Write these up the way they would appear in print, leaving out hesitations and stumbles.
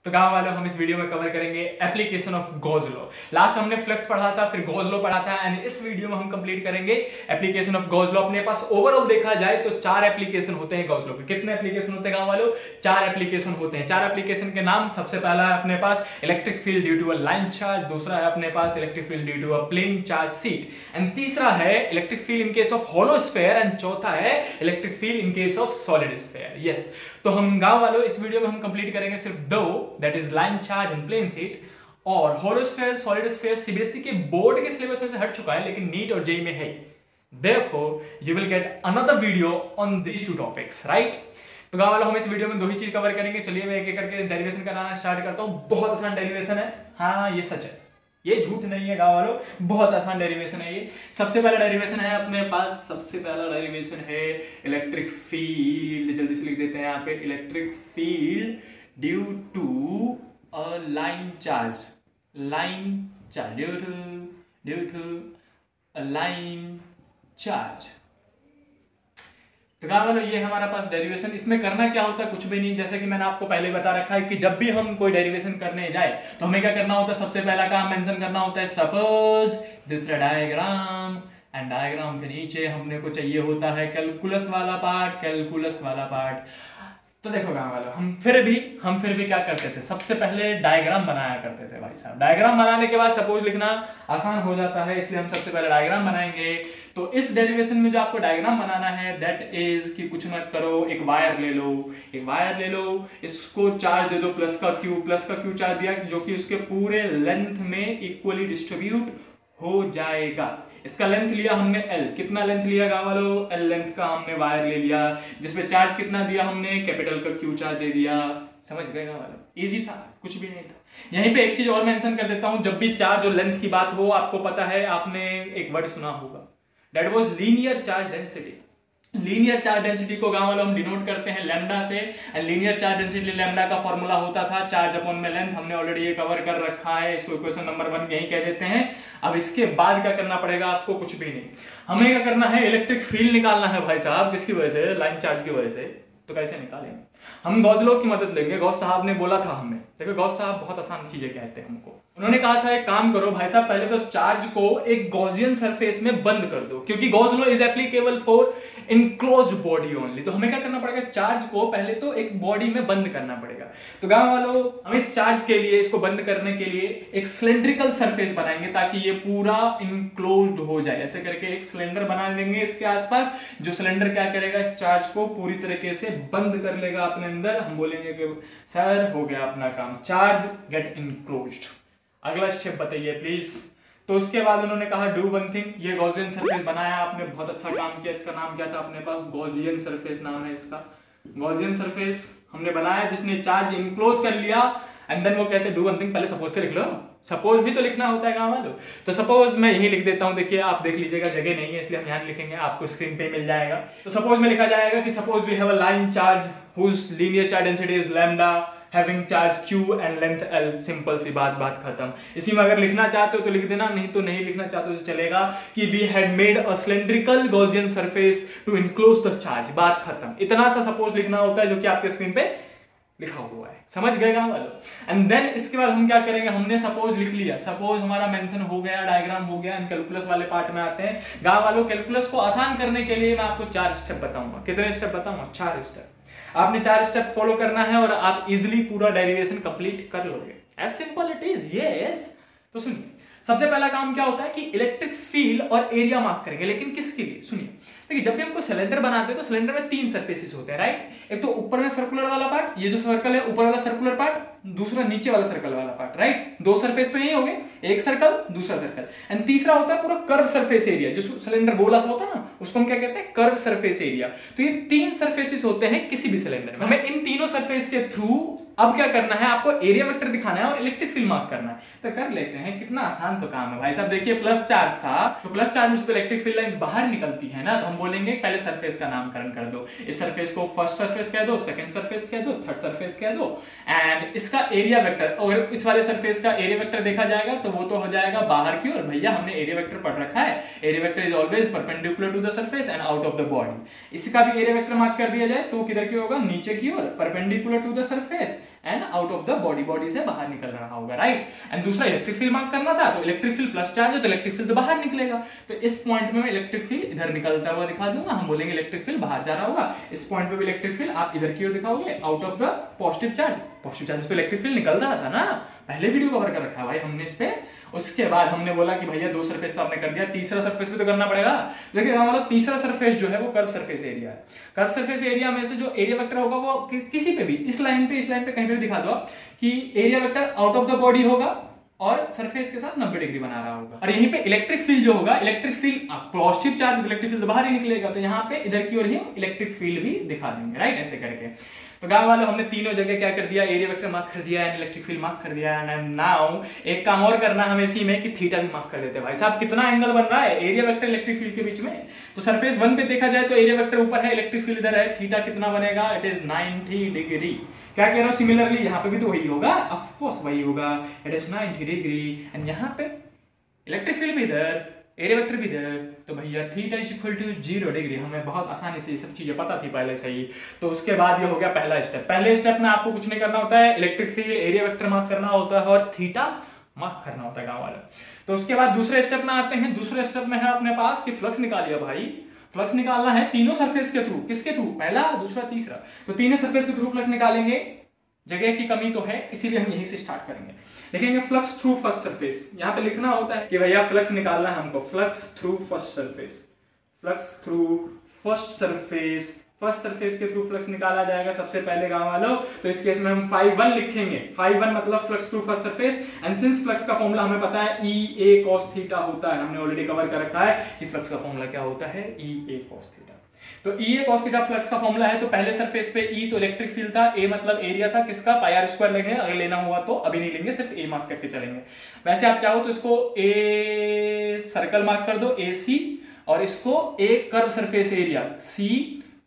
तो गाँव वालों हम इस वीडियो में कवर करेंगे application of Gauss law. Last हमने फ्लक्स पढ़ा था, फिर गॉस लॉ पढ़ा था, एंड इस वीडियो में हम कंप्लीट करेंगे एप्लीकेशन ऑफ गॉस लॉ। अपने पास ओवरऑल देखा जाए तो 4 एप्लीकेशन होते हैं गॉस लॉ के। कितने एप्लीकेशन होते हैं गाँव वालों? 4 एप्लीकेशन होते हैं। 4 एप्लीकेशन के नाम, सबसे पहला है अपने पास electric field due to a line charge, दूसरा है अपने पास electric field due to a plane charge sheet, and तीसरा है electric field in case of hollow sphere, and चौथा है electric field in case of solid sphere. Yes, तो हम गाँव वालों इस वीडियो में हम कंप्लीट करेंगे सिर्फ 2, that is line charge and plane sheet. और hollow sphere, solid sphere CBSE के बोर्ड के सिलेबस में से हट चुका है, लेकिन नीट और जेईई में है। Therefore, you will get another video on these 2 topics, right? तो गाँव वालों हम इस वीडियो में 2 ही चीज कवर करेंगे। चलिए मैं एक एक करके डेरिवेशन कराना स्टार्ट करता हूँ। बहुत आसान डेरिवेशन है, हाँ ये सच है, ये झूठ नहीं है गाँव वालों, बहुत आसान डेरिवेशन है ये। सबसे पहला डेरिवेशन है अपने पास, सबसे पहला डेरिवेशन है इलेक्ट्रिक फील्ड। जल्दी से लिख देते हैं यहाँ पे, electric field due to a line charge, line charge due to a line charge. तो गाँव वालों ये हमारा पास डेरिवेशन। इसमें करना क्या होता है? कुछ भी नहीं, जैसे कि मैंने आपको पहले बता रखा है कि जब भी हम कोई डेरिवेशन करने जाए तो हमें क्या करना होता है? सबसे पहला काम मेंशन करना होता है सपोज, दूसरा डायग्राम, एंड डायग्राम के नीचे हमने को चाहिए होता है कैलकुलस वाला पार्ट, कैलकुलस वाला पार्ट। तो देखो गाँव वालों हम फिर भी क्या करते थे? सबसे पहले डायग्राम बनाया करते थे भाई साहब। डायग्राम बनाने के बाद सपोज लिखना आसान हो जाता है, इसलिए हम सबसे पहले डायग्राम बनाएंगे। तो इस डेरिवेशन में जो आपको डायग्राम बनाना है दैट इज कि कुछ मत करो, एक वायर ले लो, इसको चार्ज दे दो प्लस का क्यू चार्ज दिया, जो कि उसके पूरे लेंथ में इक्वली डिस्ट्रीब्यूट हो जाएगा। इसका लेंथ लिया हमने L, कितना लेंथ लिया गाँव वालों? L लेंथ का हमने वायर ले लिया, जिसमें चार्ज कितना दिया हमने? कैपिटल का Q चार्ज दे दिया। समझ गए गाँव वालों? इजी था, कुछ भी नहीं था। यहीं पे एक चीज और मेंशन कर देता हूं, जब भी चार्ज और लेंथ की बात हो, आपको पता है आपने एक वर्ड सुना होगा, that was linear charge density. Linear charge density को गाँव वालों हम डिनोट करते हैं लैम्डा से, and linear charge density lambda का फॉर्मूला होता था चार्ज अपॉन में लेंथ। हमने ऑलरेडी ये कवर कर रखा है, इसको इक्वेशन नंबर 1 यही कह देते हैं। अब इसके बाद क्या करना पड़ेगा आपको? कुछ भी नहीं, हमें क्या करना है? इलेक्ट्रिक फील्ड निकालना है भाई साहब। किसकी वजह से? लाइन चार्ज की वजह से। तो कैसे निकालेंगे? हम गॉस लॉ की मदद लेंगे। गॉस साहब ने बोला था हमें, देखो गॉस साहब बहुत आसान चीजें कहते हैं हमको। उन्होंने कहा था एक काम करो भाई साहब, पहले तो चार्ज को एक गॉसियन सरफेस में बंद कर दो, क्योंकि Gauss law is applicable for enclosed body only. तो हमें क्या करना पड़ेगा? चार्ज को पहले तो एक बॉडी में बंद करना पड़ेगा। तो गाँव वालों हम इस चार्ज के लिए, इसको बंद करने के लिए एक सिलेंड्रिकल सरफेस बनाएंगे ताकि ये पूरा इनक्लोज्ड हो जाए। ऐसे करके एक सिलेंडर बना देंगे इसके आसपास, जो सिलेंडर क्या करेगा? इस चार्ज को पूरी तरीके से बंद कर लेगा अपने अंदर। हम बोलेंगे कि सर हो गया अपना काम, चार्ज गेट इनक्लोज्ड। अगला स्टेप बताइए प्लीज। तो उसके बाद उन्होंने कहा डू वन थिंग, ये गॉसियन सरफेस बनाया आपने, बहुत अच्छा काम किया। इसका नाम क्या था अपने पास? गॉसियन सरफेस नाम है इसका। गॉसियन सरफेस हमने बनाया जिसने चार्ज इनक्लोज कर लिया, एंड देन वो कहते हैं डू वन थिंग। पहले सपोज तो लिख लो, सपोज भी तो लिखना होता है गाँव वालों। तो सपोज मैं यही लिख देता हूँ, देखिए आप देख लीजिएगा, जगह नहीं है इसलिए हम यहाँ लिखेंगे, आपको स्क्रीन पे मिल जाएगा। तो सपोज में लिखा जाएगा कि suppose we have a line charge whose linear charge density is lambda having charge Q and length L। Simple सी बात खत्म। इसी में अगर लिखना चाहते हो तो लिख देना, नहीं तो नहीं लिखना चाहते हो तो चलेगा कि we had made a cylindrical Gaussian surface to enclose the charge. बात खत्म। इतना सा सपोज लिखना होता है जो कि आपके स्क्रीन पे लिखा हुआ है। समझ गए गाँव वालों? एंड देन इसके बाद हम क्या करेंगे? हमने सपोज लिख लिया, सपोज हमारा मेंशन हो गया, डायग्राम हो गया, एंड कैलकुलस वाले पार्ट में आते हैं। गाँव वालों कैलकुलस को आसान करने के लिए मैं आपको 4 स्टेप बताऊंगा। कितने स्टेप बताऊंगा? 4 स्टेप। आपने 4 स्टेप फॉलो करना है और आप इजिली पूरा डेरिवेशन कंप्लीट कर लोगे। As simple it is, yes. तो सुनिए, सबसे पहला काम क्या होता है कि इलेक्ट्रिक फील्ड और एरिया मार्क करेंगे। लेकिन किसके लिए? सुनिए, देखिए जब भी हमको सिलेंडर बनाते हैं तो सिलेंडर में 3 सरफेसेस होते हैं, राइट? एक तो ऊपर में सर्कुलर वाला पार्ट, ये जो सर्कल है ऊपर वाला सर्कुलर पार्ट, दूसरा नीचे वाला सर्कल वाला पार्ट, राइट? 2 सरफेस तो यही हो गए, एक सर्कल दूसरा सर्कल, एंड तीसरा होता है पूरा कर्व सरफेस एरिया। जो सिलेंडर गोला सा होता है ना, उसको हम क्या कहते हैं? Curve surface area. तो ये 3 सरफेसेस होते हैं किसी भी सिलेंडर में। हमें इन तीनों सरफेस के थ्रू अब क्या करना है? आपको एरिया वेक्टर दिखाना है और इलेक्ट्रिक फील्ड मार्क करना है। तो कर लेते हैं, कितना आसान तो काम है भाई साहब। देखिए प्लस चार्ज था, तो प्लस चार्ज में से इलेक्ट्रिक फील्ड लाइंस बाहर निकलती है ना, तो हम बोलेंगे पहले सरफेस का नामकरण कर दो। इस सरफेस को फर्स्ट सरफेस कह दो, सेकंड सरफेस कह दो, थर्ड सरफेस कह दो, एंड इसका एरिया वेक्टर, अगर इस वाले सरफेस का एरिया वेक्टर देखा जाएगा तो वो तो हो जाएगा बाहर की ओर। भैया हमने एरिया वेक्टर पढ़ रखा है, area vector is always perpendicular to the surface and out of the body. इसका भी एरिया वेक्टर मार्क कर दिया जाए तो किधर की होगा? नीचे की ओर, perpendicular to the surface and out of the body, body से बाहर निकल रहा होगा, राइट। एंड दूसरा इलेक्ट्रिक फील्ड मार्क करना था, तो इलेक्ट्रिक फील्ड प्लस चार्ज है तो इलेक्ट्रिक फील्ड तो बाहर निकलेगा, तो इस पॉइंट में मैं इलेक्ट्रिक फील्ड इधर निकलता हुआ दिखा दूंगा, हम बोलेंगे इलेक्ट्रिक फील्ड बाहर जा रहा होगा। इस पॉइंट पे भी इलेक्ट्रिक फील्ड आप इधर की ओर दिखाओगे, out of the positive charge, positive charge तो इलेक्ट्रिक फील्ड निकल रहा था ना, पहले वीडियो कवर कर रखा है भाई हमने इस पे। उसके बाद हमने बोला कि भैया 2 सरफेस तो आपने कर दिया, तीसरा सरफेस भी तो करना पड़ेगा। देखिए हमारा तीसरा सरफेस जो है वो कर्व सरफेस एरिया है। कर्व सरफेस एरिया में से जो एरिया वेक्टर होगा वो किसी पे भी, इस लाइन पे कहीं पे दिखा दो आप कि area vector out of the body होगा और सरफेस के साथ 90 डिग्री बना रहा होगा। और यहीं पे इलेक्ट्रिक फील्ड जो होगा, electric field positive charge electric field बाहर ही निकलेगा, तो यहाँ पे इधर की ओर ही इलेक्ट्रिक फील्ड भी दिखा देंगे, राइट, ऐसे करके। तो गांव वालों हमने तीनों जगह क्या कर दिया, एरिया वेक्टर मार्क कर दिया एंड इलेक्ट्रिक फील्ड मार्क कर दिया। एंड नाउ एक काम और करना हमें इसी में कि थीटा भी मार्क कर देते हैं। भाई साहब कितना एंगल बन रहा है एरिया वेक्टर इलेक्ट्रिक फील्ड के बीच में, तो सरफेस 1 पे देखा जाए तो एरिया वेक्टर ऊपर है, इलेक्ट्रिक फील्ड इधर है, थीटा कितना बनेगा, इट इज 90 डिग्री। क्या कह रहा हूं, सिमिलरली यहाँ पे भी तो वही होगा, ऑफ कोर्स वही होगा, इट इज 90 डिग्री। एंड यहाँ पे इलेक्ट्रिक फील्ड भी इधर, एरिया वेक्टर भी इधर, तो भैया theta is equal to 0 degree. हमें बहुत आसानी से ये सब चीजें पता थी पहले से ही। तो उसके बाद ये हो गया पहला स्टेप। पहले स्टेप में आपको कुछ नहीं करना होता है, electric field area vector mark करना होता है और थीटा मार्क करना होता है गांव वाले। तो उसके बाद दूसरे स्टेप में आते हैं। दूसरे स्टेप में है अपने पास कि फ्लक्स निकालिए भाई, फ्लक्स निकालना है तीनों सरफेस के थ्रू। किसके थ्रू, पहला, दूसरा, तीसरा, तो तीनों सरफेस के थ्रू फ्लक्स निकालेंगे। जगह की कमी तो है इसीलिए हम यहीं से स्टार्ट करेंगे। लिखेंगे फ्लक्स थ्रू फर्स्ट सरफेस। यहाँ पे लिखना होता है कि भैया फ्लक्स निकालना है हमको, flux through first surface, flux through first surface, first surface के थ्रू फ्लक्स निकाला जाएगा सबसे पहले गांव वालों। तो इस केस में हम φ1 लिखेंगे, φ1 मतलब flux through first surface. And since flux का फॉर्मूला हमें पता है E a cos थीटा होता है, हमने ऑलरेडी कवर कर रखा है कि फ्लक्स का फॉर्मूला क्या होता है, E a cos थीटा। तो E a cos theta flux का फॉर्मूला है। तो पहले सरफेस पे E तो इलेक्ट्रिक फील्ड था, A मतलब एरिया था किसका, पाई आर स्क्वायर लेंगे, अगर लेना हुआ तो अभी नहीं लेंगे, सिर्फ A मार्क करके चलेंगे। वैसे आप चाहो तो इसको A सर्कल मार्क कर दो, AC, और इसको A curve surface area, C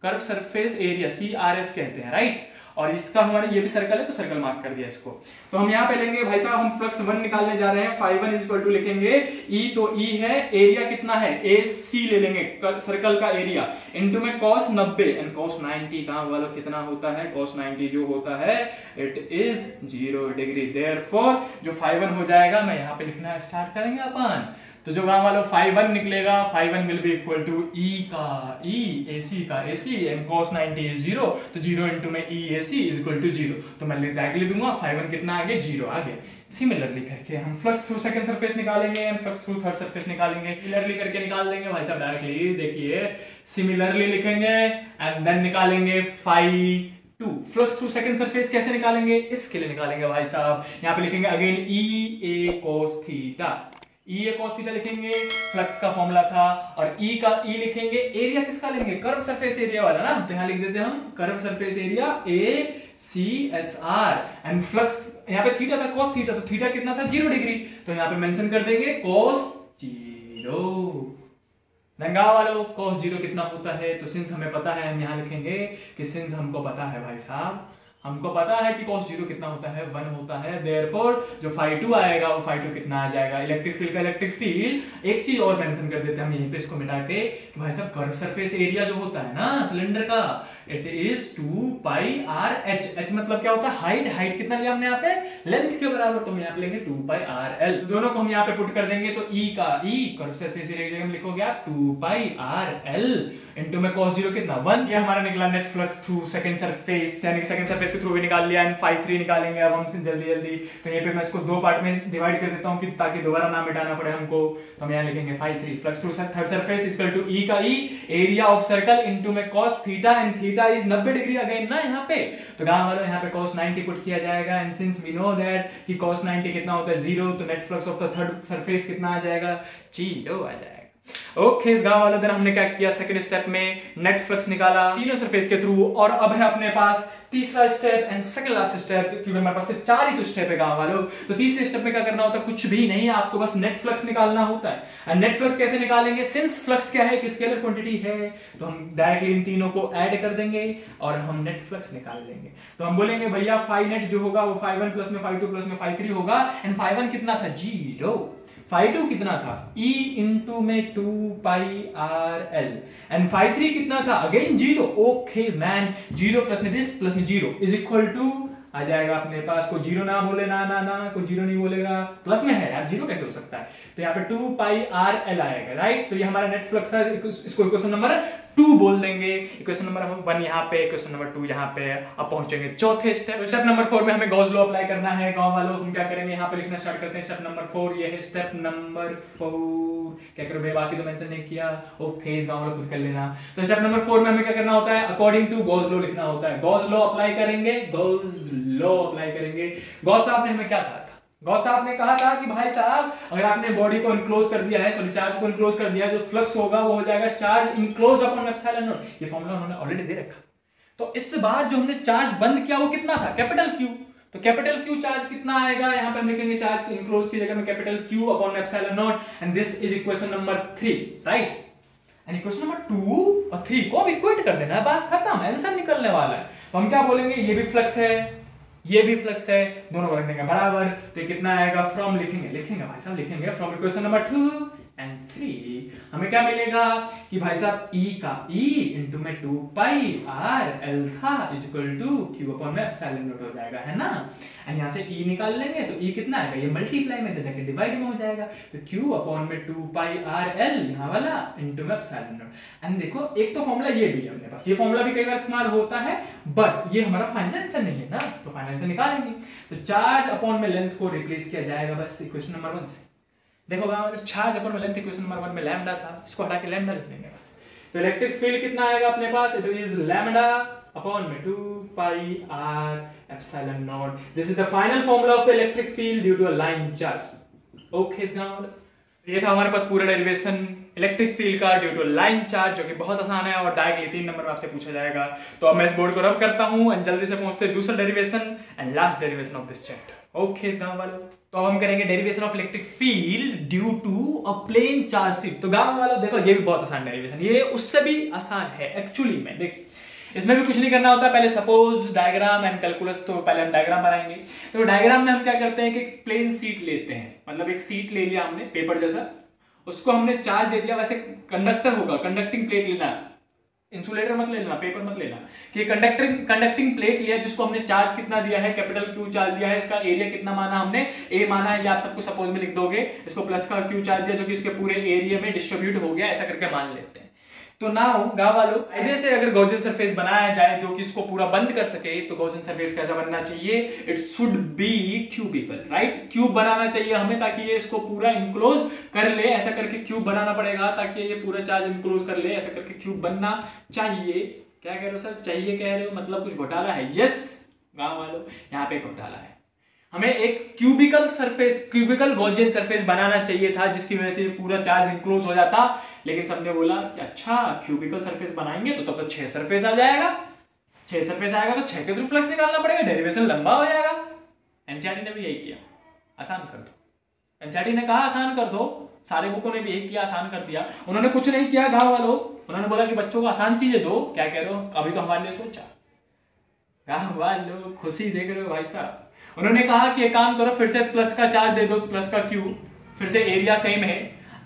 curve surface area, CRS कहते हैं, राइट। और इसका हमारे ये भी सर्कल है तो सर्कल मार्क कर दिया इसको। तो हम यहाँ पे लेंगे भाई साहब, हम फ्लक्स 1 निकालने जा रहे हैं, φ1 इक्वल टू लिखेंगे E, तो E है, एरिया कितना है, AC ले लेंगे सर्कल का एरिया, इनटू में cos 90 एंड cos 90 कहां वाला कितना होता है, cos 90 जो होता है इट इज 0 डिग्री। देयरफॉर जो φ1 हो जाएगा, मैं यहाँ पे लिखना स्टार्ट करेंगे अपन। तो जो गांव वालों φ1 निकलेगा, φ1 will be equal to E का E, AC का AC, एंड cos 90 इज 0, तो 0 इनटू में EAC इज इक्वल टू 0। तो मैं डायरेक्टली दूंगा φ1 कितना आ गया, 0 आ गया। सिमिलरली करके हम फ्लक्स थ्रू सेकंड सरफेस निकालेंगे and flux through third surface निकालेंगे। सिमिलरली करके निकाल देंगे भाई साहब डायरेक्टली, देखिए सिमिलरली लिखेंगे एंड देन निकालेंगे φ2। फ्लक्स थ्रू सेकंड सरफेस कैसे निकालेंगे, इसके लिए निकालेंगे भाई साहब, यहाँ पे लिखेंगे again E a cos theta, E a cos theta लिखेंगे, फ्लक्स का फॉर्मूला था, और E का E लिखेंगे, एरिया किसका लेंगे, कर्व सरफेस एरिया वाला ना, तो यहाँ लिख देते हैं हम curve surface area ACSR, and flux यहाँ पे थीटा था, cos थीटा, तो थीटा कितना था, 0 डिग्री, तो यहाँ पे मेंशन कर देंगे cos 0। दंगा वालों cos 0 कितना होता है, तो सिंस हमें पता है हम यहाँ लिखेंगे कि सिंस हमको पता है भाई साहब, हमको पता है कि cos 0 कितना होता है, 1 होता है। देयरफॉर जो φ2 आएगा वो φ2 कितना आ जाएगा, इलेक्ट्रिक फील्ड का इलेक्ट्रिक फील्ड। एक चीज और मेंशन कर देते हैं हम यहीं पे इसको मिटा के कि भाई साहब कर्व सरफेस एरिया जो होता है ना सिलेंडर का, it is 2 pi R H. H मतलब क्या होता है, हाइट। हाइट कितना लिया हमने यहाँ पे, लेंथ के बराबर, तो हम यहाँ पे लेंगे 2 पाई आर एल। दोनों को हम यहाँ पे पुट कर देंगे, तो E का E कर्व सरफेस एरिया की जगह लिखोगे आप 2 पाई आर एल इनटू में cos 0 कितना, 1। ये हमारा निकला net flux through second surface, यानी कि सेकंड सरफेस के थ्रू भी निकाल लिया। एंड φ3 निकालेंगे अब हम जल्दी जल्दी। तो यहाँ पे मैं इसको 2 पार्ट में डिवाइड कर देता हूँ कि ताकि दोबारा ना मिटाना पड़े हमको। तो हम यहाँ लिखेंगे φ3 flux through third surface equal to E का E area of circle into में cos थीटा, एंड थीटा इज 90 डिग्री अगेन ना यहाँ पे। तो गांव वालों यहाँ पे cos 90 पुट किया जाएगा, and since we know that कि cos 90 कितना होता है, 0, तो net flux of the third surface कितना आ जाएगा, 0 आ जाएगा। ओके इस गांव वाले दिन हमने क्या किया, सेकंड स्टेप में नेट फ्लक्स निकाला तीनों सरफेस के थ्रू, और अब है अपने पास तीसरा step and second last step, क्योंकि हमारे पास सिर्फ 4 ही तो स्टेप है गांव वालों। तो तीसरे स्टेप में क्या करना होता है, कुछ भी नहीं, आपको बस नेट फ्लक्स निकालना होता है। एंड नेट फ्लक्स कैसे निकालेंगे, सिंस फ्लक्स क्या है, कि स्केलर क्वांटिटी है, तो हम डायरेक्टली इन तीनों को ऐड कर देंगे और हम नेट फ्लक्स निकाल लेंगे। तो हम बोलेंगे भैया फाई नेट जो होगा वो φ1 प्लस में φ2 प्लस में φ3 होगा, एंड φ1 कितना था, 0, φ2 कितना था, E इंटू में 2 पाई आर एल, एंड φ3 कितना था, अगेन 0। ओके मैन, 0 प्लस में दिस प्लस में 0 इज इक्वल टू आ जाएगा अपने पास, कोई जीरो ना बोले, ना ना ना कोई जीरो नहीं बोलेगा, प्लस में है यार, जीरो कैसे हो सकता है, तो यहाँ पे 2 पाई आर एल आएगा, राइट। तो ये हमारा नेट फ्लक्स है, इसको इक्वेशन नंबर 2 बोल देंगे। इक्वेशन नंबर 1 यहाँ पे, इक्वेशन नंबर 2 यहाँ पे। अब पहुंचेंगे चौथे स्टेप, स्टेप नंबर 4 में हमें गॉस लॉ अप्लाई करना है। गांव वालों हम क्या करेंगे, यहाँ पे लिखना स्टार्ट करते हैं स्टेप नंबर 4, ये है स्टेप नंबर 4। क्या करो भाई, बाकी तो मेंशन नहीं किया, ओके, इस गांव वालों खुद कर लेना। तो स्टेप नंबर 4 में हमें क्या करना होता है, अकॉर्डिंग टू गॉस लॉ लिखना होता है। गॉस लॉ अप्लाई करेंगे, गॉस लॉ अप्लाई करेंगे। गॉस साहब ने हमें क्या कहा था, गॉस साहब ने कहा था कि भाई साहब अगर आपने बॉडी को इनक्लोज कर दिया है, सॉरी चार्ज को इनक्लोज कर दिया है, जो फ्लक्स होगा वो हो जाएगा charge enclose upon epsilon not. ये फॉर्मूला उन्होंने ऑलरेडी दे रखा। तो इससे बाद जो हमने चार्ज बंद किया वो कितना था, कैपिटल क्यू। तो कैपिटल क्यू चार्ज कितना आएगा, यहां पे हम लिखेंगे चार्ज इनक्लोज की जगह में capital Q upon epsilon not, and this is equation number 3, right. And equation number 2 और 3 को इक्वेट कर देना है, बस खत्म, आंसर निकलने वाला है। तो हम क्या बोलेंगे, ये भी फ्लक्स है, ये भी फ्लक्स है, दोनों को रख देंगे बराबर। तो ये कितना आएगा, फ्रॉम लिखेंगे भाई साहब, लिखेंगे फ्रॉम इक्वेशन नंबर 2 एंड 3 हमें क्या मिलेगा कि भाई साहब E का E इंटू में 2 पाई आर एल था is equal to q upon में एप्सिलॉन नॉट हो जाएगा, है ना। एंड यहाँ से E निकाल लेंगे तो E कितना आएगा, ये मल्टीप्लाई में जाके डिवाइड में हो जाएगा, तो Q अपॉन में 2 पाई आर एल यहाँ वाला इंटू में एप्सिलॉन नॉट। एंड देखो एक तो फॉर्मूला ये भी है अपने पास, ये फॉर्मूला भी कई बार इस्तेमाल होता है, बट ये हमारा फाइनल आंसर नहीं है ना, तो फाइनल आंसर निकालेंगे। तो चार्ज अपॉन में लेंथ को रिप्लेस किया जाएगा बस इक्वेशन नंबर 1 से। देखो चार्ज अपॉन में लेंथ इक्वेशन नंबर 1 में लैम्डा था, इसको हटा के लैम्डा लिख देंगे बस। तो इलेक्ट्रिक फील्ड कितना आएगा अपने पास, इट इज लैम्डा अपॉन में 2 pi R epsilon naught. This is the final formula of the electric field due to a line charge. Okay ये था हमारे पास पूरा डेरिवेशन इलेक्ट्रिक फील्ड का ड्यू टू लाइन चार्ज, जो कि बहुत आसान है और डायरेक्टली 3 नंबर में आपसे पूछा जाएगा। तो अब मैं इस बोर्ड को रब करता हूं एंड जल्दी से पहुंचते हैं दूसरा derivation and last derivation of this chapter. Okay गांव वालों, तो अब हम करेंगे derivation of electric field due to a plane charge sheet. तो गांव वालों देखो ये भी बहुत आसान डेरिवेशन, ये उससे भी आसान है एक्चुअली में। देखिए इसमें भी कुछ नहीं करना होता, पहले सपोज डायग्राम एंड कैलकुलस, तो पहले हम डायग्राम बनाएंगे। तो डायग्राम में हम क्या करते हैं कि प्लेन सीट लेते हैं, मतलब एक सीट ले लिया हमने पेपर जैसा, उसको हमने चार्ज दे दिया, वैसे कंडक्टर होगा, कंडक्टिंग प्लेट लेना, इंसुलेटर मत लेना, पेपर मत लेना, कि कंडक्टिंग प्लेट लिया जिसको हमने चार्ज कितना दिया है, कैपिटल क्यू चार्ज दिया है, इसका एरिया कितना माना हमने, ए माना है, ये आप सबको सपोज में लिख दोगे, इसको प्लस का क्यू चार्ज दिया जो कि इसके पूरे एरिया में डिस्ट्रीब्यूट हो गया, ऐसा करके मान लेते हैं। तो नाउ गांव वालों कायदे से अगर गॉसियन सरफेस बनाया जाए जो कि इसको पूरा बंद कर सके, तो गॉसियन सरफेस कैसा बनना चाहिए, it should be cubical, right. Cube बनाना चाहिए हमें ताकि ये इसको पूरा इनक्लोज कर ले, ऐसा करके क्यूब बनाना पड़ेगा ताकि ये पूरा चार्ज इनक्लोज कर ले, ऐसा करके क्यूब बनना चाहिए। क्या कह रहे हो सर, चाहिए कह रहे हो, मतलब कुछ घोटाला है। यस गांव वालों यहाँ पे घोटाला है, हमें एक cubical surface, cubical Gaussian surface बनाना चाहिए था जिसकी वजह से पूरा चार्ज इनक्लोज हो जाता, लेकिन सबने बोला कि अच्छा क्यूबिकल सरफेस बनाएंगे तो तब तो 6 सरफेस आ जाएगा, 6 सरफेस आएगा तो 6 के थ्रू फ्लक्स निकालना पड़ेगा, डेरिवेशन लंबा हो जाएगा। एनसीईआरटी ने भी यही किया, आसान कर दो। एनसीईआरटी ने कहा आसान कर दो, सारे बुकों ने भी यही किया, आसान कर दिया। उन्होंने कुछ नहीं किया गांव वालों, उन्होंने बोला कि बच्चों को आसान चीजें दो। क्या कह रहे हो, अभी तो हमारे लिए सोचा। गांव वालों खुशी देख रहे हो भाई साहब, उन्होंने कहा कि एक काम करो, फिर से प्लस का चार्ज दे दो, प्लस का क्यू, फिर से एरिया सेम है,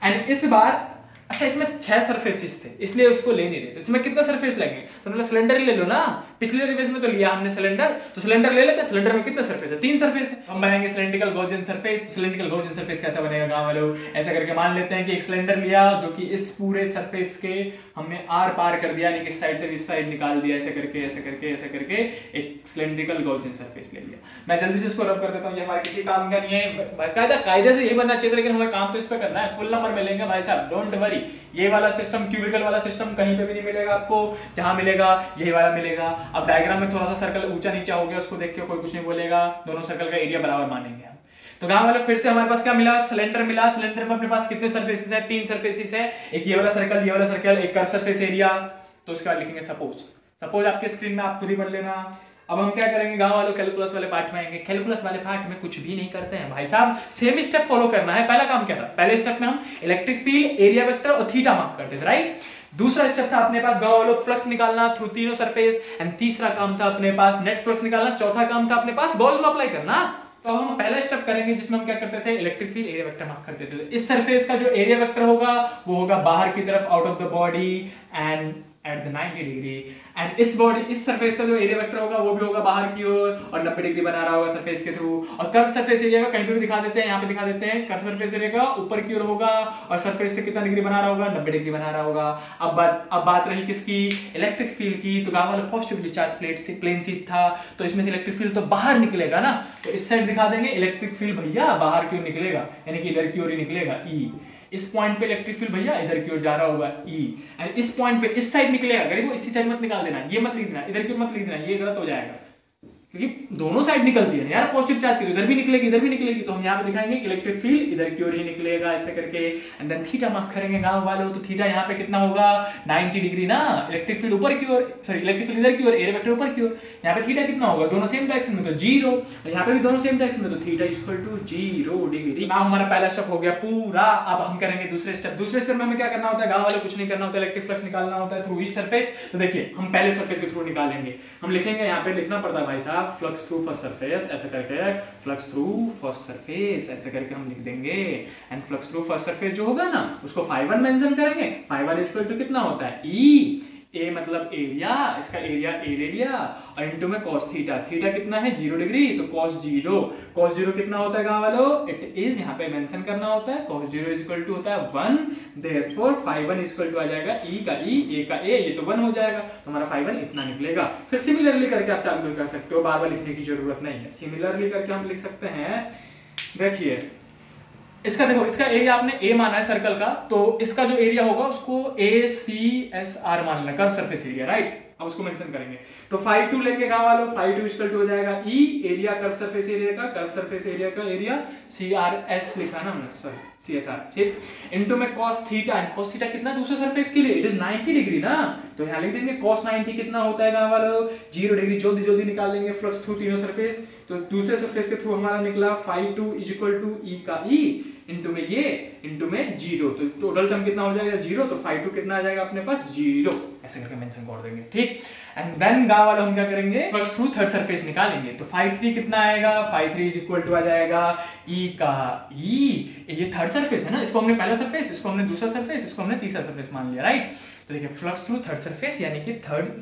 एंड इस बार अच्छा इसमें 6 सरफेसेस थे इसलिए उसको ले नहीं रहे थे, इसमें कितना सरफेस लेंगे, तो उन्होंने सिलेंडर ले लो ना, पिछले रिवीजन में तो लिया हमने सिलेंडर, तो सिलेंडर ले लेते हैं। सिलेंडर में कितने सरफेस है, 3 सरफेस है, हम बनाएंगे cylindrical Gaussian surface. Cylindrical Gaussian surface कैसा बनेगा गांव वालों, ऐसा करके मान लेते हैं कि एक सिलेंडर लिया जो कि इस पूरे सरफेस के हमने आर पार कर दिया, यानी कि इस साइड से इस साइड निकाल दिया, ऐसे करके ऐसे करके ऐसे करके एक सिलेंड्रिकल गॉसियन सरफेस ले लिया। मैं जल्दी से इसको रब कर देता हूँ, ये हमारे किसी काम का नहीं है, बाकायदा कायदे से ये बनना चाहिए, लेकिन हमें काम तो इस पे करना है, फुल नंबर मिलेंगे भाई साहब, डोंट वरी। ये वाला सिस्टम, क्यूबिकल वाला सिस्टम कहीं पे भी नहीं मिलेगा आपको, जहां मिलेगा यही वाला मिलेगा। अब डायग्राम में थोड़ा सा सर्कल ऊंचा नीचा हो गया, उसको देख के कोई कुछ नहीं बोलेगा, दोनों सर्कल का एरिया बराबर मानेंगे हम। तो गांव वाले फिर से हमारे पास क्या मिला, सिलेंडर मिला। सिलेंडर में अपने पास कितने सरफेसेस है, 3 सरफेसेस है, एक ये वाला सर्कल, ये वाला सर्कल, एक कर्व सरफेस एरिया। तो उसके बाद लिखेंगे सपोज आपके स्क्रीन में आप खुद ही पढ़ लेना। अब हम क्या करेंगे गांव वालों, कैलकुलस वाले पार्ट में आएंगे। कैलकुलस वाले पार्ट में कुछ भी नहीं करते हैं भाई साहब, सेम स्टेप फॉलो करना है। पहला काम क्या था, पहले स्टेप में हम इलेक्ट्रिक फील्ड, एरिया वेक्टर और थीटा मार्क करते थे, राइट। दूसरा स्टेप था अपने पास गांव वालों फ्लक्स निकालना थ्रू तीनों सरफेस, एंड तीसरा काम था अपने पास नेट फ्लक्स निकालना, चौथा काम था अपने पास गॉस लॉ अप्लाई करना। तो हम पहला स्टेप करेंगे जिसमें हम क्या करते थे, electric field area vector mark करते थे। इस सरफेस का जो एरिया वेक्टर होगा वो होगा बाहर की तरफ, out of the body, and at the 90 degree and इस सरफेस का जो एरिया वेक्टर होगा वो भी होगा बाहर की ओर और 90 डिग्री बना रहा होगा सरफेस के थ्रू। और कर्व सरफेस एरिया का कहीं पे भी दिखा देते हैं, यहाँ पे दिखा देते हैं कर्व सरफेस एरिया का ऊपर की ओर होगा और सरफेस से कितना डिग्री बना रहा होगा, 90 डिग्री बना रहा होगा। अब बात रही किसकी, इलेक्ट्रिक फील्ड की। तो गांव वाला पॉजिटिवली चार्ज प्लेन शीट था तो इसमें से इलेक्ट्रिक फील्ड तो बाहर निकलेगा ना, तो इस साइड दिखा देंगे इलेक्ट्रिक फील्ड भैया बाहर की ओर निकलेगा, यानी कि इधर की ओर ही निकलेगा ई। इस पॉइंट पे इलेक्ट्रिक फील्ड भैया इधर की ओर जा रहा होगा ई, एंड इस पॉइंट पे इस साइड निकलेगा, गरीबो इसी साइड मत निकाल देना, ये मत लिख देना, इधर की ओर मत लिख देना, ये गलत हो जाएगा क्योंकि दोनों साइड निकलती है यार पॉजिटिव चार्ज की, तो इधर भी निकलेगी इधर भी निकलेगी, तो हम यहाँ पे दिखाएंगे इलेक्ट्रिक फील्ड इधर की ओर ही निकलेगा ऐसे करके। एंड देन थीटा मार्क करेंगे गांव वालों, तो थीटा यहाँ पे कितना होगा 90 डिग्री ना, इलेक्ट्रिक फील्ड ऊपर की ओर, सॉरी इलेक्ट्रिक फील्ड इधर की ओर, एरिया वेक्टर ऊपर की ओर, यहाँ पे थीटा कितना होगा, दोनों सेम डायरेक्शन में तो 0, और यहाँ पे भी दोनों सेम डायरेक्शन में तो theta equal to 0 degree. Now हमारा पहला स्टेप हो गया पूरा। अब हम करेंगे दूसरे स्टेप। दूसरे स्टेप में हमें क्या करना होता है गांव वालों, कुछ नहीं करना होता है, इलेक्ट्रिक फ्लक्स निकालना होता है थ्रू ईच सरफेस। तो देखिए हम पहले सरफेस के थ्रू निकालेंगे, हम लिखेंगे यहाँ पे लिखना पड़ता है भाई साहब फ्लक्स थ्रू फर्स्ट सरफेस ऐसे करके, फ्लक्स थ्रू फर्स्ट सरफेस ऐसे करके हम लिख देंगे। And flux through first surface जो होगा ना उसको φ1 मेंशन करेंगे। φ1 इक्वल टू कितना होता है ई, ए मतलब एरिया, इसका एरिया एरिया और इनटू में cos थीटा, थीटा कितना है 0 डिग्री तो cos 0 कितना होता है गांव वालों, इट इज यहाँ पे मेंशन करना होता है cos 0 इक्वल टू होता है 1, देयरफॉर φ1 इक्वल टू आ जाएगा ई का ई, ए का ए, ये तो 1 हो जाएगा, तो हमारा φ1 इतना निकलेगा। फिर सिमिलरली करके आप चालू कर सकते हो, बार बार लिखने की जरूरत नहीं है, सिमिलरली करके हम लिख सकते हैं। देखिए इसका देखो, इसका एरिया आपने ए माना है सर्कल का, तो इसका जो एरिया होगा उसको ACSR मान लेना, कर्व सरफेस एरिया, राइट। अब उसको मेंशन करेंगे तो φ2 लेंगे गांव वालों, φ2 इक्वल टू हो जाएगा ई, एरिया कर्व सरफेस एरिया का, कर्व सरफेस एरिया का एरिया CRS लिखा ना हमने, सॉरी CSR, ठीक, इनटू में cos थीटा, cos थीटा कितना दूसरे सरफेस के लिए, इट इज 90 डिग्री ना, तो यहां लिख देंगे cos 90 कितना होता है गांव वालों 0 डिग्री। जल्दी जल्दी निकाल लेंगे फ्लक्स थ्रू तीनों सरफेस, तो दूसरे सरफेस के थ्रू हमारा निकला φ2 इक्वल टू ई का ई, इनटू में ये, इनटू में 0, तो टोटल टर्म कितना हो जाएगा 0, तो φ2 कितना आ जाएगा अपने पास 0, ऐसे करके मेंशन कर देंगे, ठीक। एंड देन गांव वालों हम क्या करेंगे, फ्लक्स थ्रू थर्ड सरफेस निकालेंगे, तो φ3 कितना आएगा, φ3 इक्वल टू आ जाएगा ई का ई, ये थर्ड सरफेस है ना, इसको हमने पहला सरफेस, इसको हमने दूसरा सरफेस, इसको हमने तीसरा सरफेस मान लिया, राइट। तो देखिए फ्लक्स थ्रू थर्ड सरफेस यानी कि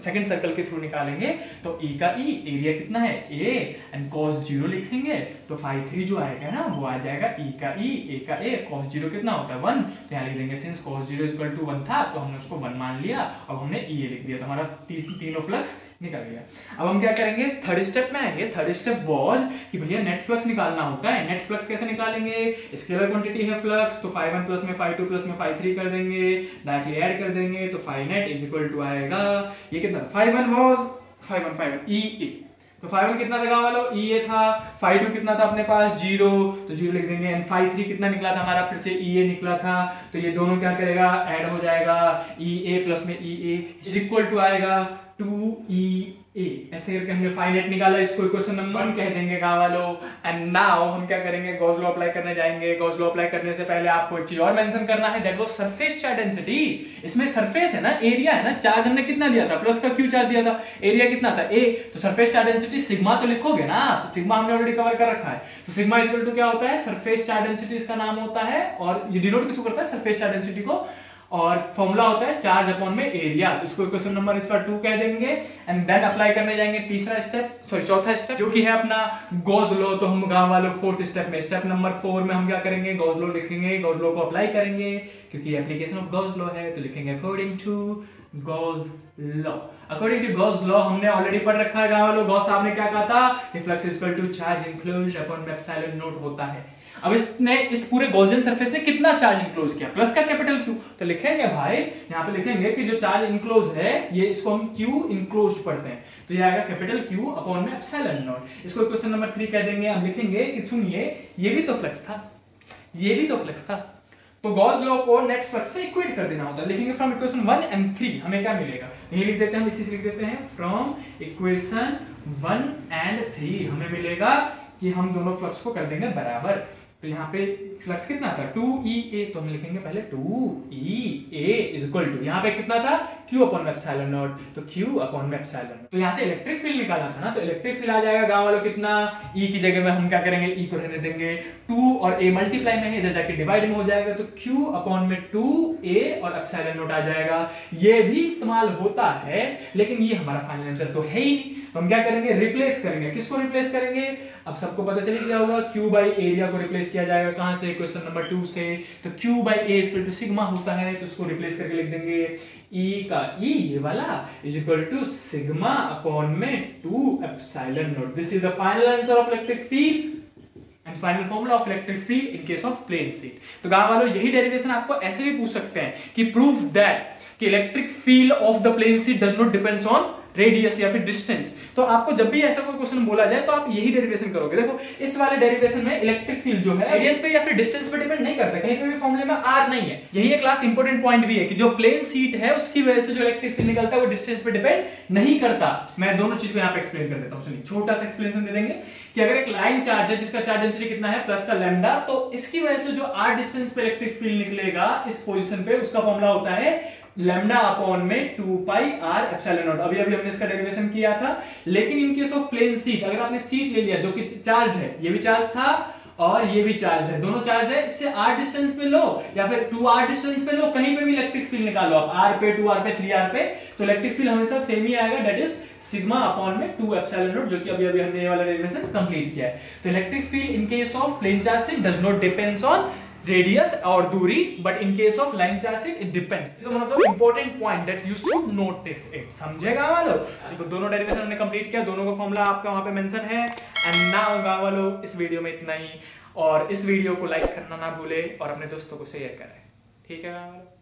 सेकंड सर्कल के थ्रू निकालेंगे, तो ई का ई, एरिया कितना है ए, एंड cos 0 लिखेंगे, तो φ3 जो आएगा ना वो आ जाएगा ई का ई, ए का ए, cos 0 कितना होता है 1, तो यहाँ लिख देंगे सिंस cos 0 इक्वल टू 1 था तो हमने उसको 1 मान लिया, अब हमने ई लिख दिया, तो हमारा तीनों फ्लक्स निकल गया। अब हम क्या करेंगे, थर्ड स्टेप में आएंगे। थर्ड स्टेप वाज कि भैया नेट फ्लक्स निकालना होता है। नेट फ्लक्स कैसे निकालेंगे, स्केलर क्वांटिटी है फ्लक्स, तो φ1 प्लस में φ2 प्लस में φ3 कर देंगे, डायरेक्टली ऐड कर देंगे, तो φnet इज इक्वल टू आएगा ये कितना, φ1 वाज φ1 ई ए, तो φ1 कितना था गांव वालों ई ए था, φ2 कितना था अपने पास 0, तो 0 लिख देंगे, एंड φ3 कितना निकला था हमारा, फिर से ई ए निकला था, तो ये दोनों क्या करेगा ऐड हो जाएगा, ई ए प्लस में ई ए इज इक्वल टू आएगा 2EA, ऐसे करके हमने फाइनेट निकाला, इसको इक्वेशन नंबर 1 कह देंगे गांव वालों। एंड नाउ हम क्या करेंगे, गॉस लॉ अप्लाई करने जाएंगे। गॉस लॉ अप्लाई करने से पहले आपको एक चीज और मेंशन करना है, that was surface charge density. इसमें सरफेस है ना, एरिया है ना, चार्ज हमने कितना दिया था, प्लस का क्यू चार्ज दिया था, एरिया कितना था ए, तो सरफेस चार्ज डेंसिटी सिग्मा तो लिखोगे ना, सिग्मा हमने ऑलरेडी कवर कर रखा है, तो सिग्मा इक्वल टू क्या होता है, सरफेस चार्ज डेंसिटी इसका नाम होता है, और ये डिनोट किसको करता है, सरफेस चार्ज डेंसिटी को, और फॉर्मूला होता है चार्ज अपॉन में एरिया, तो इसको क्वेश्चन नंबर इस पर 2 कह देंगे। एंड देन अप्लाई करने जाएंगे तीसरा स्टेप, सॉरी चौथा स्टेप, जो कि है अपना गॉस लॉ। तो हम गांव वालों फोर्थ स्टेप में, स्टेप नंबर 4 में हम क्या करेंगे, गॉस लॉ लिखेंगे, गॉस लॉ को अप्लाई करेंगे, क्योंकि एप्लीकेशन ऑफ गॉस लॉ है, तो लिखेंगे according to Gauss law. According to Gauss law हमने ऑलरेडी पढ़ रखा है गांव वालों, गॉस साहब ने क्या कहा था कि flux equal to charge enclosed upon में एप्सिलॉन नॉट होता है। अब इसने इस पूरे गॉसियन सरफेस ने कितना चार्ज इंक्लोज किया, प्लस का कैपिटल क्यू, तो लिखेंगे भाई यहाँ पे लिखेंगे कि जो चार्ज इंक्लोज है ये, इसको हम क्यू इंक्लोज्ड पढ़ते हैं, तो ये आएगा कैपिटल क्यू अपॉन में एप्सिलॉन नॉट। इसको क्वेश्चन नंबर 3 कह देंगे। हम लिखेंगे कि सुनिए ये भी तो फ्लक्स था, ये भी तो फ्लक्स था, तो गॉस लॉ को नेट फ्लक्स से इक्वेट कर देना होता है। लिखेंगे फ्रॉम इक्वेशन 1 एंड 3 हमें क्या मिलेगा, तो ये लिख देते हैं हम, इसी से लिख देते हैं फ्रॉम इक्वेशन 1 एंड 3 हमें मिलेगा कि हम दोनों फ्लक्स को कर देंगे बराबर। तो यहाँ पे फ्लक्स कितना था 2EA, तो हम लिखेंगे पहले 2EA इज इक्वल टू, यहाँ पे कितना था Q अपॉन में एप्सिलॉन नॉट, तो Q अपॉन में एप्सिलॉन नॉट। तो यहाँ से इलेक्ट्रिक फील्ड निकालना था ना, तो इलेक्ट्रिक फील्ड आ जाएगा गांव वालों कितना, E की जगह में हम क्या करेंगे, E को रहने देंगे, 2 और A मल्टीप्लाई में है, इधर जाके डिवाइड में हो जाएगा, तो Q अपॉन में 2A और एप्सिलॉन नॉट आ जाएगा। ये भी इस्तेमाल होता है, लेकिन ये हमारा फाइनल आंसर तो है ही नहीं, तो हम क्या करेंगे, रिप्लेस करेंगे। किसको रिप्लेस करेंगे, अब सबको पता चल क्या होगा, Q बाई एरिया को रिप्लेस किया जाएगा, कहां से, क्वेश्चन नंबर 2 से, तो Q by a equal to sigma होता है, तो उसको रिप्लेस करके लिख देंगे E का E ये वाला is equal to sigma upon में 2 epsilon naught. This is the final answer of electric field and final formula of electric field in case of plane sheet. तो गांव वालों यही डेरिवेशन आपको ऐसे भी पूछ सकते हैं कि प्रूव दैट कि electric field of the plane sheet does not depends on radius या फिर डिस्टेंस। तो आपको जब भी ऐसा कोई क्वेश्चन बोला जाए तो आप यही डेरिवेशन करोगे। देखो इस वाले डेरिवेशन में इलेक्ट्रिक फील्ड जो है रेडियस पे या फिर डिस्टेंस पे डिपेंड नहीं करता, कहीं पे भी फॉर्मूले में आर नहीं है। यही एक लास्ट इंपॉर्टेंट पॉइंट भी है कि जो प्लेन शीट है उसकी वजह से जो इलेक्ट्रिक फील्ड निकलता है वो डिस्टेंस पे डिपेंड नहीं करता। मैं दोनों चीज को यहाँ पे एक्सप्लेन कर देता हूँ। सुनिए, छोटा सा एक्सप्लेनेशन दे देंगे कि अगर एक लाइन चार्ज है जिसका चार्ज डेंसिटी कितना है प्लस का लैम्डा, तो इसकी वजह से जो आर डिस्टेंस पे इलेक्ट्रिक फील्ड निकलेगा इस पोजीशन पे, उसका फॉर्मूला होता है लैम्डा अपॉन में 2 पाई आर एप्सिलॉन नॉट। अभी अभी हमने इसका डेरिवेशन किया था। लेकिन in case of plane sheet, अगर आपने शीट ले लिया जो कि चार्ज है, ये भी चार्ज था और ये भी चार्ज है, दोनों चार्ज है, इससे r डिस्टेंस पे लो या फिर 2r डिस्टेंस पे लो, कहीं पे भी इलेक्ट्रिक फील्ड निकालो आप, r पे, 2r पे, 3r पे, तो इलेक्ट्रिक फील्ड हमेशा सेम ही आएगा, दैट इज सिग्मा अपॉन में 2 एप्सिलॉन नॉट, जो कि अभी अभी हमने ये वाला डेरिवेशन कंप्लीट किया है। तो electric field in case of plane charge sheet does not depends on radius और दूरी, but in case of line charge sheet it depends. तो मतलब important point that you should notice it, समझेगा वालों। तो दोनों डेरिवेशन हमने कंप्लीट किया, दोनों का फॉर्मूला आपका वहां पे मेंशन है। एंड नाउ गाइस वालों, इस वीडियो में इतना ही, और इस वीडियो को लाइक करना ना भूले और अपने दोस्तों को शेयर करें, ठीक है गाइस वालों।